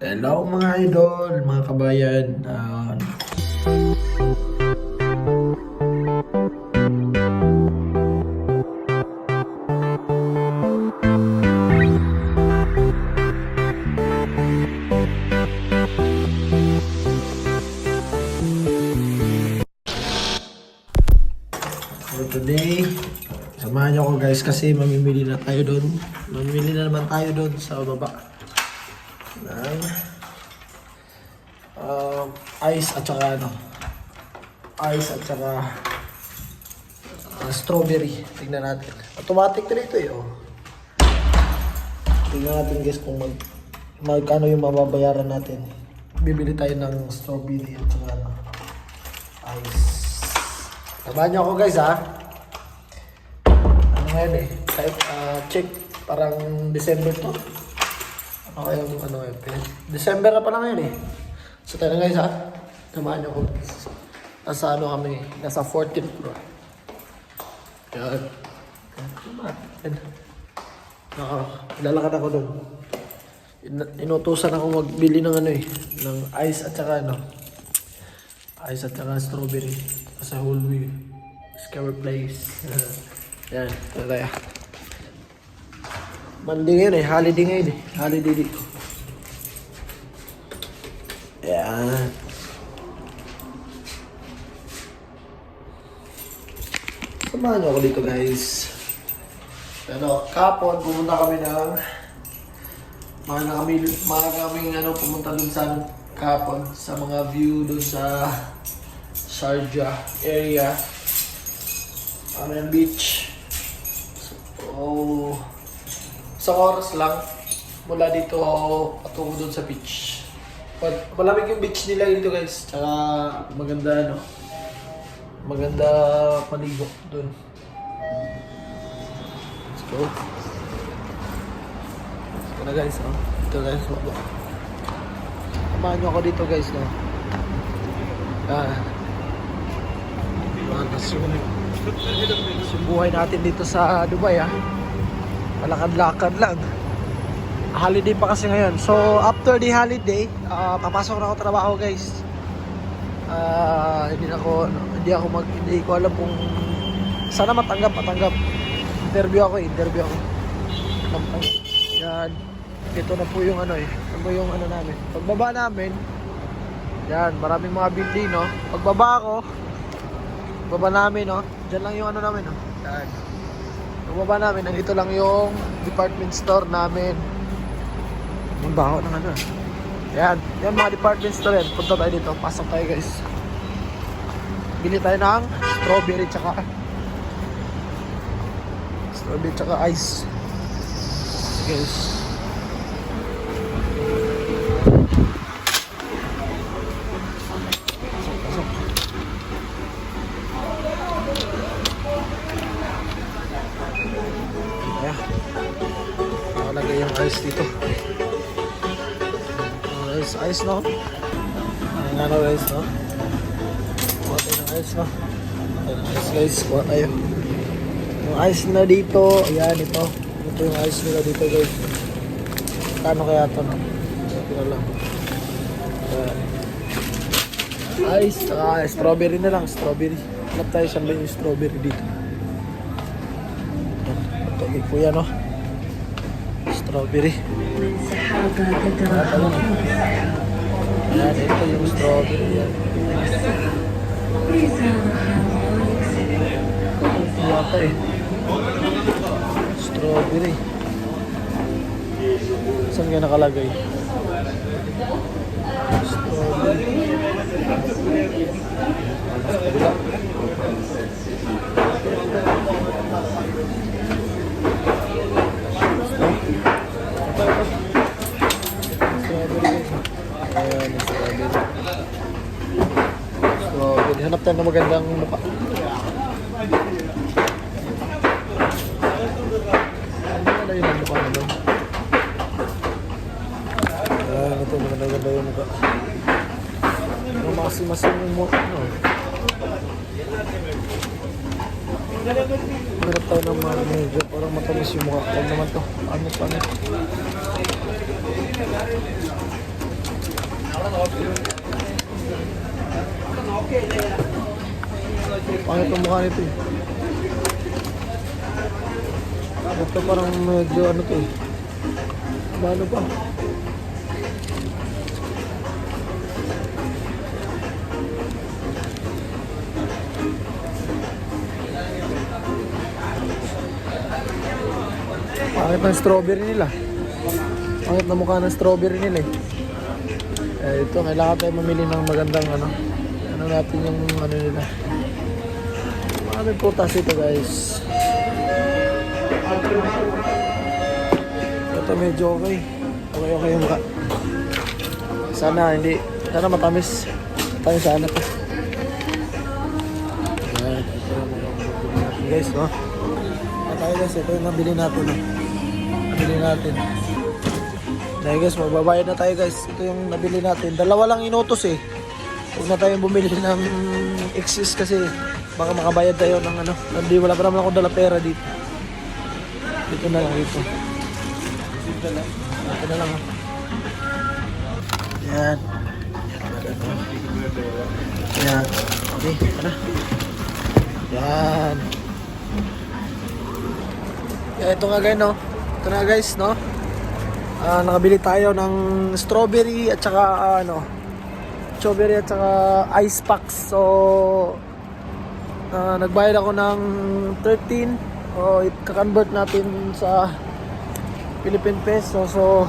Hello mga idol, mga kabayan. So today, samahan niyo ako guys kasi mamimili na tayo doon. Mamimili na naman tayo doon sa baba ng ice at saka strawberry. Tingnan natin. Automatic na dito eh. Oh. Tingnan natin guys kung magkano yung mababayaran natin. Bibili tayo ng strawberry at saka ice. Tabahan niyo ako guys ha. Ano ngayon eh? Type, check. Parang December to. Ano kayong December na pala ngayon eh. So tayo na guys ha. Tabahan niyo ako. Nasa kami. Nasa 14th floor. Yan. Lalakad ako doon. Inutusan ako magbili ng ng ice at saka ice at saka strawberry sa Whole Discover Place. Yan, ito tayo. Monday ngayon eh, holiday ngayon eh. Holiday dito. Yan. Samahan niyo ako dito guys. Kapon, pumunta kami ng maaga kaming pumunta dun sa kapon sa mga view dun sa Sharjah area. Yung beach. So, sa oras lang mula dito patungo dun sa beach. Malamig yung beach nila dito guys. Tsaka maganda maganda paligo dun. Let's go. Ito na guys, ito guys, samahan nyo ako dito guys, yung buhay natin dito sa Dubai malakad-lakad lang. Holiday pa kasi ngayon. So after the holiday, papasok na ako trabaho guys. Hindi ko alam kung sana matanggap. Interview ako. Yan. Ito na po yung namin. Pagbaba namin, yan, maraming mga building, Pagbaba namin, Diyan lang yung namin, Yan. Pagbaba namin, nandito lang yung department store namin. Yung baho ng Yan. Yan mga department store yan. Punta tayo dito. Pasok tayo guys. Bili tayo ng strawberry tsaka ice. Guys. Pasok. Ayan. Nakalagay yung ice dito. Ice no? Ano guys no? Kuha tayo ng ice no? Guys, kuha tayo. Yung ice na dito, ayan ito. Ito yung ice nila dito guys. Kano kaya ito no? Ito lang. Ice, strawberry na lang, strawberry. Hanap tayo saan ba yung strawberry dito. Ito kay kuya no? Strawberry. Ayan, ito yung strawberry yan. Yata strawberry. Saan nga nakalagay? Strawberry. Hanap tayo ng magandang mukha. Ano yun ang mukha naman? Ito maganda yung mukha. Masim-masim yung mukha. Hanap tayo ng mga medyo parang matamis yung mukha. Huwag naman to. Ano? Pangit ang mukha nito eh. Ito parang medyo ano to eh. Ano pa? Pangit ng strawberry nila. Pangit na mukha ng strawberry nila eh. Ito, kailangan tayo mamili ng magandang ano. Ano natin yung ano nila. Maraming prutas ito guys. Ito medyo okay. Okay yung mukha. Sana hindi. Sana matamis. Matamis sana pa. Ayan. Ito guys, no? Tayo guys, ito yung nabili natin. No? Nabili natin. Dahil guys, magbabayad na tayo guys. Ito yung nabili natin. Dalawa lang inutos eh. Huwag na tayong bumili ng excess kasi baka makabayad tayo ng ano. Hindi, wala pa naman ako dala pera dito. Dito na lang dito. Dito na lang ha. Yan. Yan. Okay, ito na. Yan. Ito nga guys, no? Ito na guys, no? Nakabili tayo ng strawberry at saka strawberry at saka ice packs. So nagbayad ako ng 13. Ika-convert natin sa Philippine peso. So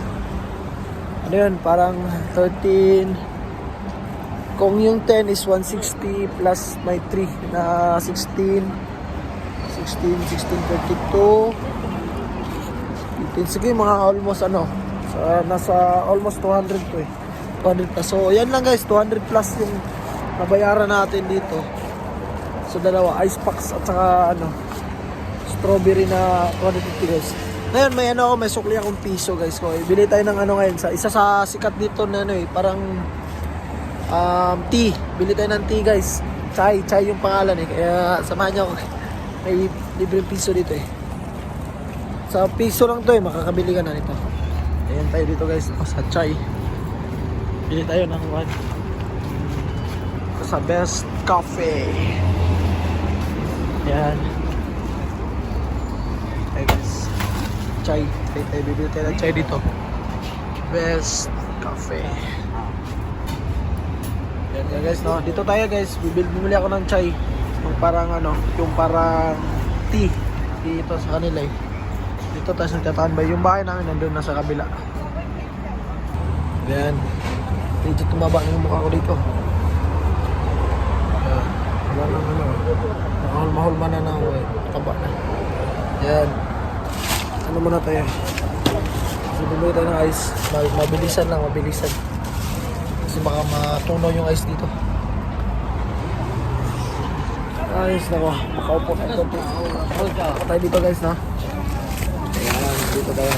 ano yun, parang 13. Kung yung 10 is 160 plus my 3 na 16, 32. Sige, mga almost nasa almost 200 to eh. 200 plus. So, yan lang guys, 200 plus yung nabayaran natin dito. So, dalawa, ice packs at saka strawberry na 250 guys. Ngayon, may sukli akong piso guys. So, bili tayo ng ngayon. Isa sa sikat dito na parang tea. Bili tayo ng tea guys. Chai yung pangalan eh. Kaya, samahan niyo ako. May libreng piso dito eh. Sa piso lang to eh, makakabili ka na nito. Ayan tayo dito guys, sa chai. Bili tayo ng one. Sa Best Cafe. Ayan. Ayan guys. Chai. Bibili tayo ng chai dito. Best Cafe. Ayan guys, no? Dito tayo guys, bumili ako ng chai. Yung parang yung parang tea. Dito sa kanila eh. Dito tayo nagtatambay. Yung bahay namin nandun nasa kabila. Ayan. Medyo tumaba na yung mukha ko dito. Ayan. Wala lang nakahulma-hulma na ako eh. Taba na. Ayan. Ano muna tayo? So bumili tayo ng ice. Mabilisan lang, mabilisan. Kasi baka matunaw yung ice dito. Ayos na ko. Makaupo na ito. Ako tayo dito guys na. Ayan, dito tayo.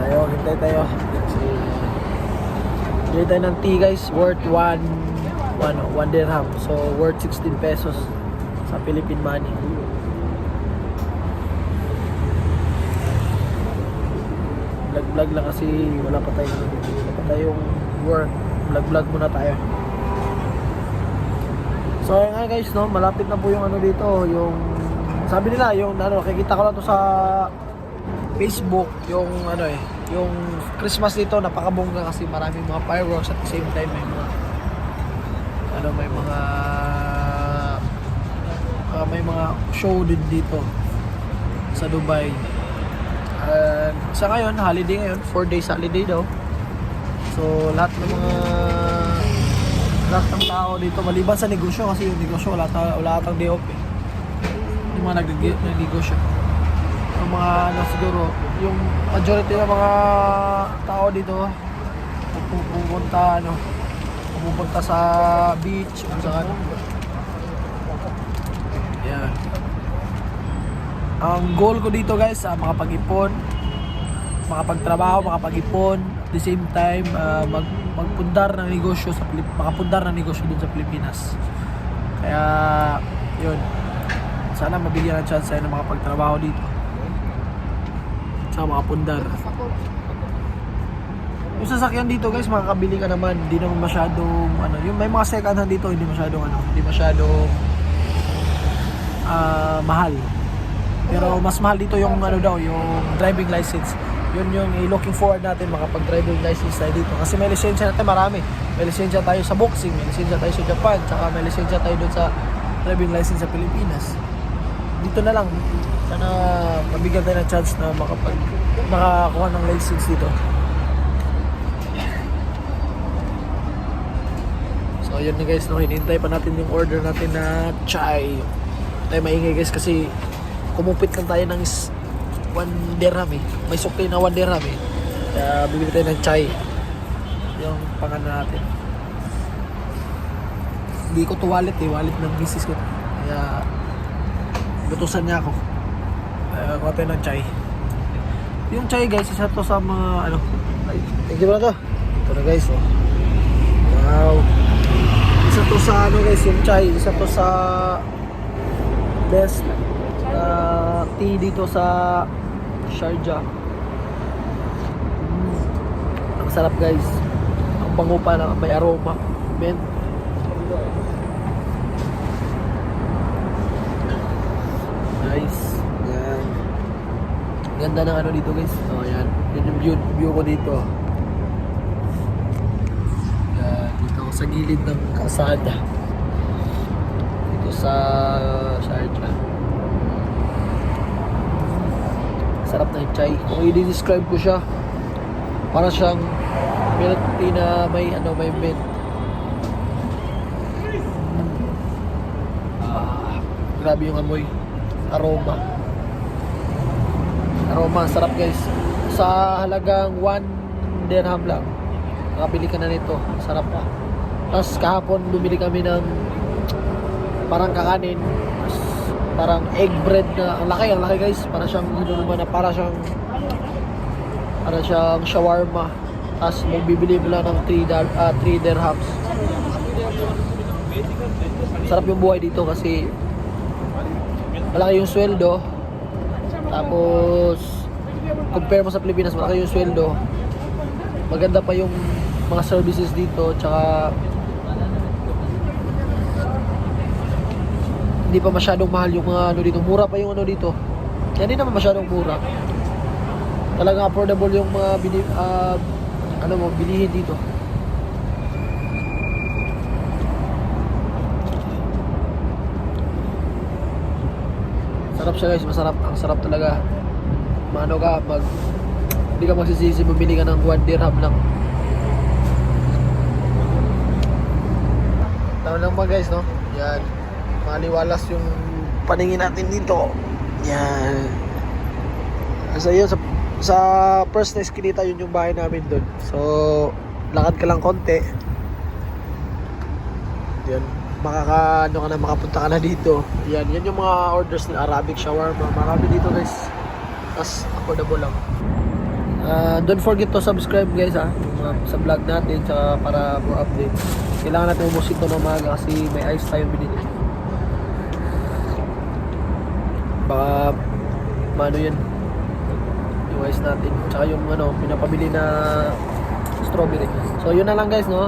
Hintay tayo. Bili tayo ng tea guys, worth 1 dirham. So, worth 16 pesos sa Philippine money. Vlog lang kasi wala pa tayong work. Vlog muna tayo. So, nga guys, no, malapit na po yung dito, yung sabi nila, yung nakikita ko lang to sa Facebook, yung yung Christmas dito napakabongga kasi maraming mga fireworks at the same time may mga show din dito sa Dubai. Sa ngayon, holiday ngayon, 4 days holiday daw. So lahat ng tao dito maliban sa negosyo kasi yung negosyo wala atang day off eh. Yung mga nagnegosyo. Yung mga siguro yung majority ng mga tao dito pupunta sa beach kung saan. Yeah. Ang goal ko dito guys, makapag-ipon, makapagtrabaho, makapag-ipon, at the same time magpundar ng negosyo makapundar ng negosyo dun sa Pilipinas. Kaya yun, sana mabigyan ng chance na makapagtrabaho dito sa makapundar. Yung sasakyan dito guys, makakabili ka naman, hindi naman masyadong ano, yung may mga second hand dito, hindi masyadong mahal. Pero mas mahal dito yung ano daw, yung driving license. Yun yung looking forward natin makapag-driving license tayo dito. Kasi may lisensya natin marami. May lisensya tayo sa boxing, may lisensya tayo sa Japan, tsaka may lisensya tayo doon sa driving license sa Pilipinas. Dito na lang, sana mabigyan tayo ng chance na nakakuha ng license dito. So yun na guys, no, hinihintay pa natin yung order natin na chai. Tayo maingay guys kasi kumupit lang tayo ng 1 dirham eh. May sukli na 1 dirham eh. Kaya bibili tayo ng chai. Yung pangalan natin. Hindi ko to wallet eh. Wallet ng misis ko. Kaya gutusan niya ako. Kaya kuha tayo ng chai. Yung chai guys, isa to sa mga ano. Ay, thank you ba na to? Ito na guys oh. Wow. Isa to sa ano guys, yung chai. Isa to sa best tea dito sa Sharjah. Ang sarap guys. Ang bango pa na, may aroma. Men. Nice. Yan. Ganda ng ano dito guys. Oh, yan. Yan yung view ko dito. Yan. Dito ako sa gilid ng kalsada. Dito sa Sharjah. Sarap na yung chai. Kung i-describe ko siya, para siyang milk tea na may ano, may mint. Grabe yung amoy. Aroma. Sarap guys. Sa halagang 1 dirham lang, makabili ka na nito. Sarap pa. Tapos kahapon bumili kami ng parang kakanin. Parang egg bread na ang laki guys, para siyang para siyang shawarma. Tapos magbibili mo lang ng 3 dirhams. Sarap yung buhay dito kasi malaki yung sweldo. Tapos compare mo sa Pilipinas, malaki yung sweldo. Maganda pa yung mga services dito, tsaka hindi pa masyadong mahal yung mga ano dito. Mura pa yung ano dito. Kaya hindi naman masyadong mura. Talagang affordable yung mga bilihin dito. Sarap siya guys, masarap. Ang sarap talaga. Hindi ka magsisisi, bumili ka ng 1 dirham lang. Tama lang ba guys, no? Yan. Maliwalas yung paningin natin dito. Yan. So yun, sa first na eskinita, yun yung bahay namin doon. So lakad ka lang konti. Yan. Makapunta ka na dito. Yan yung mga orders ng Arabic shawarma. Marami dito guys. Tapos affordable lang. Don't forget to subscribe guys sa vlog natin, tsaka para more updates. Kailangan natin umusik to ng umaga kasi may ice tayo binili. Baka maano yan yung ice natin, tsaka yung ano pinapabili na strawberry. So yun na lang guys, no.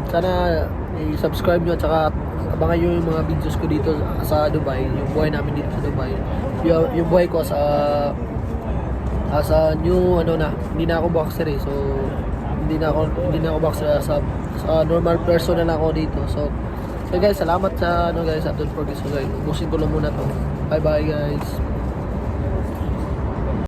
Sana i-subscribe nyo, tsaka abangan nyo yung mga videos ko dito sa Dubai, yung buhay namin dito sa Dubai, yung buhay ko sa new ano na, hindi na ako boxer so hindi na ako boxer, sa normal person na lang ako dito. So guys, salamat sa ano guys, don't forget so guys, ubusin ko lang muna to. Bye bye guys.